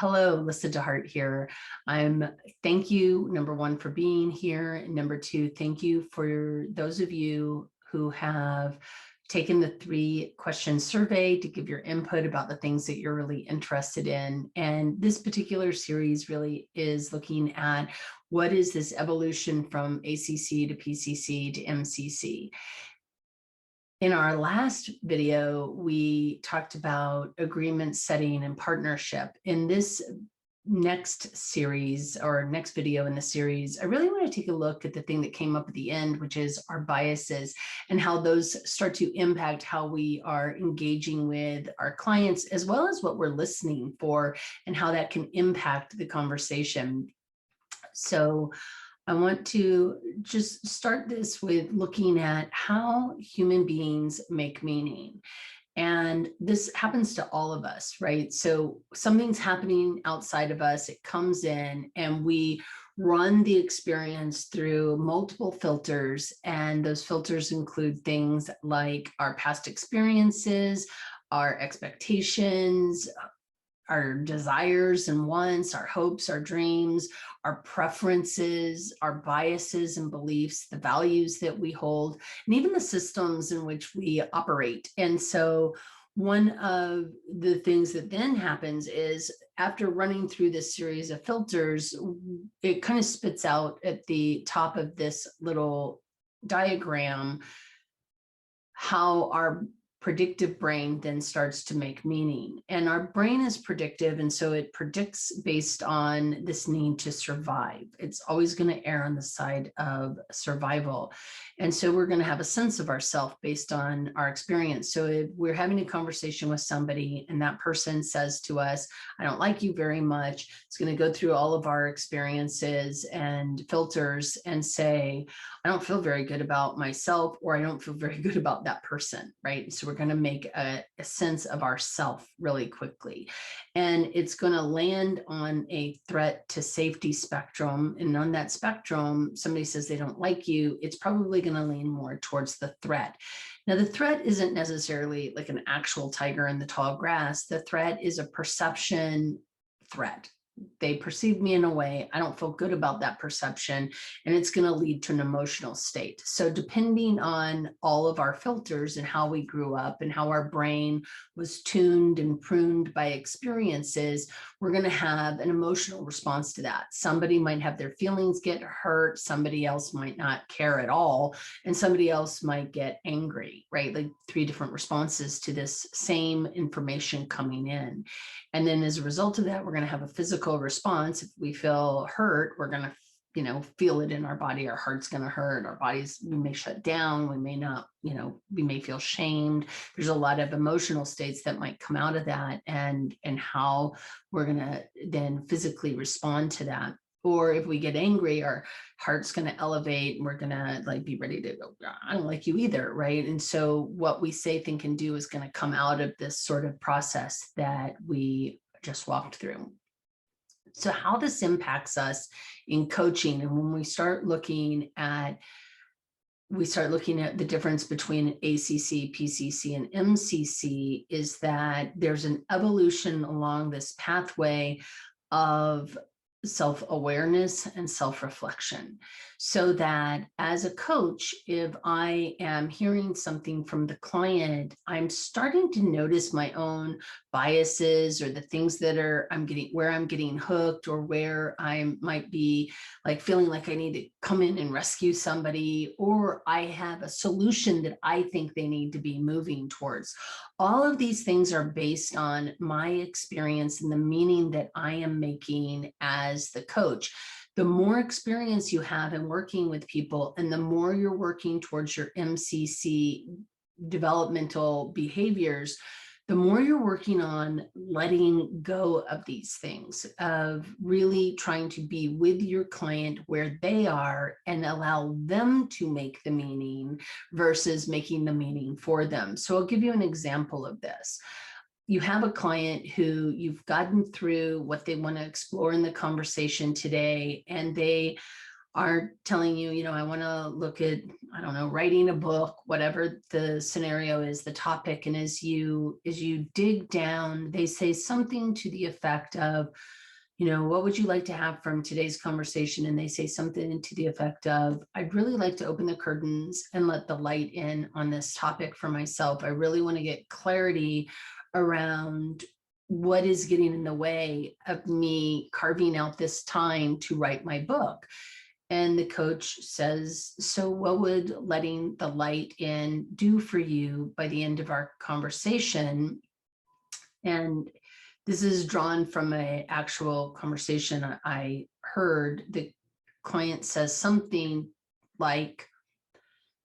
Hello, Lyssa deHart here. Thank you, number one, for being here. And number two, thank you for those of you who have taken the 3-question survey to give your input about the things that you're really interested in. And this particular series really is looking at what is this evolution from ACC to PCC to MCC. In our last video, we talked about agreement setting and partnership. In this next series or next video in the series, I really want to take a look at the thing that came up at the end, which is our biases and how those start to impact how we are engaging with our clients, as well as what we're listening for and how that can impact the conversation. So I want to just start this with looking at how human beings make meaning. And this happens to all of us, right? So something's happening outside of us, it comes in, and we run the experience through multiple filters. And those filters include things like our past experiences, our expectations, our desires and wants, our hopes, our dreams, our preferences, our biases and beliefs, the values that we hold, and even the systems in which we operate. And so one of the things that then happens is, after running through this series of filters, it kind of spits out at the top of this little diagram how our predictive brain then starts to make meaning. And our brain is predictive, and so it predicts based on this need to survive. It's always going to err on the side of survival. And so we're going to have a sense of ourself based on our experience. So if we're having a conversation with somebody and that person says to us, "I don't like you very much," it's going to go through all of our experiences and filters and say, "I don't feel very good about myself," or "I don't feel very good about that person," right? So we're going to make a sense of ourself really quickly. And it's going to land on a threat to safety spectrum. And on that spectrum, somebody says they don't like you, it's probably going to lean more towards the threat. Now, the threat isn't necessarily like an actual tiger in the tall grass. The threat is a perception threat. They perceive me in a way, I don't feel good about that perception, and it's going to lead to an emotional state. So depending on all of our filters and how we grew up and how our brain was tuned and pruned by experiences, we're going to have an emotional response to that. Somebody might have their feelings get hurt, somebody else might not care at all, and somebody else might get angry, right? Like 3 different responses to this same information coming in. And then as a result of that, we're going to have a physical response. If we feel hurt, we're going to, feel it in our body. Our heart's going to hurt. Our bodies, we may shut down. We may not, we may feel shamed. There's a lot of emotional states that might come out of that, and how we're going to then physically respond to that. Or if we get angry, our heart's going to elevate and we're going to be ready to go, "I don't like you either," right? And so what we say, think, and do is going to come out of this sort of process that we just walked through. So how this impacts us in coaching, and when we start looking at the difference between ACC, PCC, and MCC, is that there's an evolution along this pathway of self-awareness and self-reflection, so that as a coach, if I am hearing something from the client, I'm starting to notice my own biases or the things that I'm getting hooked, or where I might be feeling like I need to come in and rescue somebody, or I have a solution that I think they need to be moving towards. All of these things are based on my experience and the meaning that I am making as the coach. The more experience you have in working with people, and the more you're working towards your MCC developmental behaviors, the more you're working on letting go of these things, of really trying to be with your client where they are and allow them to make the meaning versus making the meaning for them. So I'll give you an example of this. You have a client who you've gotten through what they want to explore in the conversation today, and they are telling you, you know, I want to look at, I don't know, writing a book, whatever the scenario is, the topic. And as you dig down, they say something to the effect of, you know, what would you like to have from today's conversation? And they say something to the effect of, I'd really like to open the curtains and let the light in on this topic for myself. I really want to get clarity around what is getting in the way of me carving out this time to write my book. And the coach says, so what would letting the light in do for you by the end of our conversation? And this is drawn from an actual conversation I heard. The client says something like,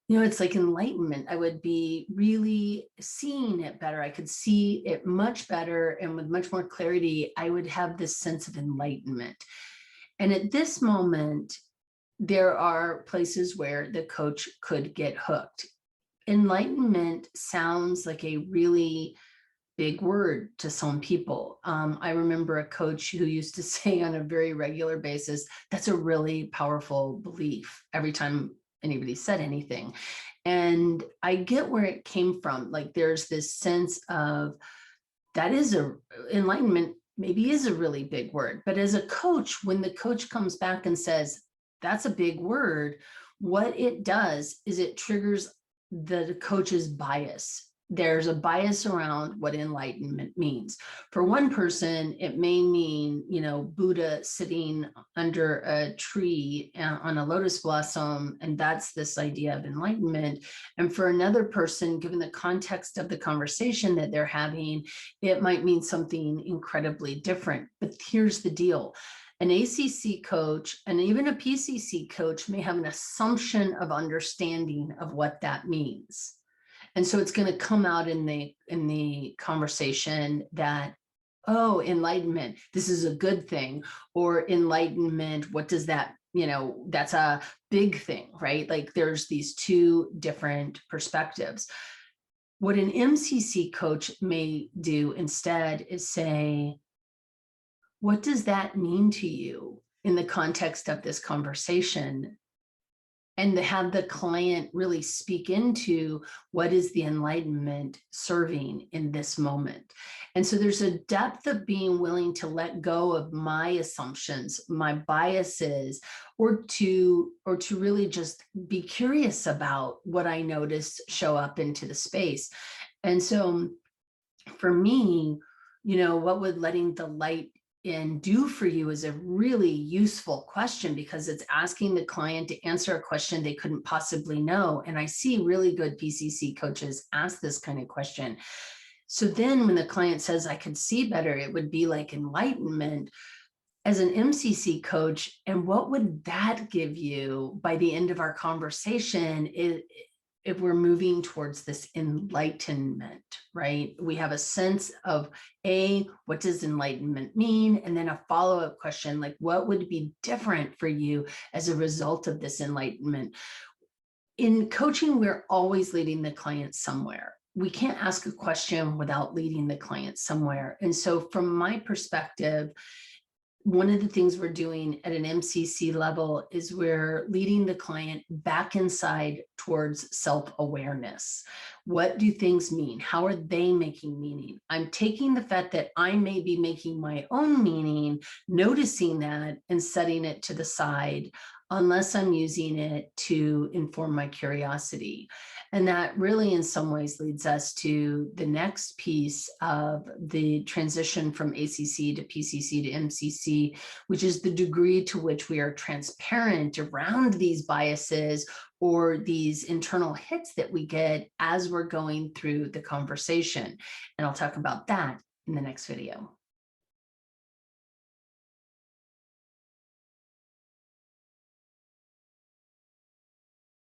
you know, it's like enlightenment. I would be really seeing it better. I could see it much better, and with much more clarity, I would have this sense of enlightenment. And at this moment, there are places where the coach could get hooked. Enlightenment sounds like a really big word to some people. I remember a coach who used to say on a very regular basis, that's a really powerful belief every time anybody said anything. And I get where it came from. Like there's this sense of that is enlightenment maybe is a really big word, but as a coach, when the coach comes back and says, that's a big word, what it does is it triggers the coach's bias. There's a bias around what enlightenment means. For one person, it may mean, you know, Buddha sitting under a tree on a lotus blossom, and that's this idea of enlightenment. And for another person, given the context of the conversation that they're having, it might mean something incredibly different. But here's the deal. An ACC coach and even a PCC coach may have an assumption of understanding of what that means. And so it's going to come out in the conversation that, oh, enlightenment, this is a good thing, or enlightenment, what does that, you know, that's a big thing, right? Like there's these two different perspectives. What an MCC coach may do instead is say, what does that mean to you in the context of this conversation? And to have the client really speak into what is the enlightenment serving in this moment. And so there's a depth of being willing to let go of my assumptions, my biases, or to really just be curious about what I notice show up into the space. And so for me, you know, what would letting the light in do for you is a really useful question, because it's asking the client to answer a question they couldn't possibly know. And I see really good PCC coaches ask this kind of question. So then when the client says, I could see better, it would be like enlightenment. As an MCC coach, and what would that give you by the end of our conversation if we're moving towards this enlightenment, right? We have a sense of what does enlightenment mean? And then a follow-up question, like what would be different for you as a result of this enlightenment? In coaching, we're always leading the client somewhere. We can't ask a question without leading the client somewhere. And so from my perspective, one of the things we're doing at an MCC level is we're leading the client back inside towards self-awareness. What do things mean? How are they making meaning? I'm taking the fact that I may be making my own meaning, noticing that and setting it to the side, unless I'm using it to inform my curiosity. And that really in some ways leads us to the next piece of the transition from ACC to PCC to MCC, which is the degree to which we are transparent around these biases or these internal hits that we get as we're going through the conversation. And I'll talk about that in the next video.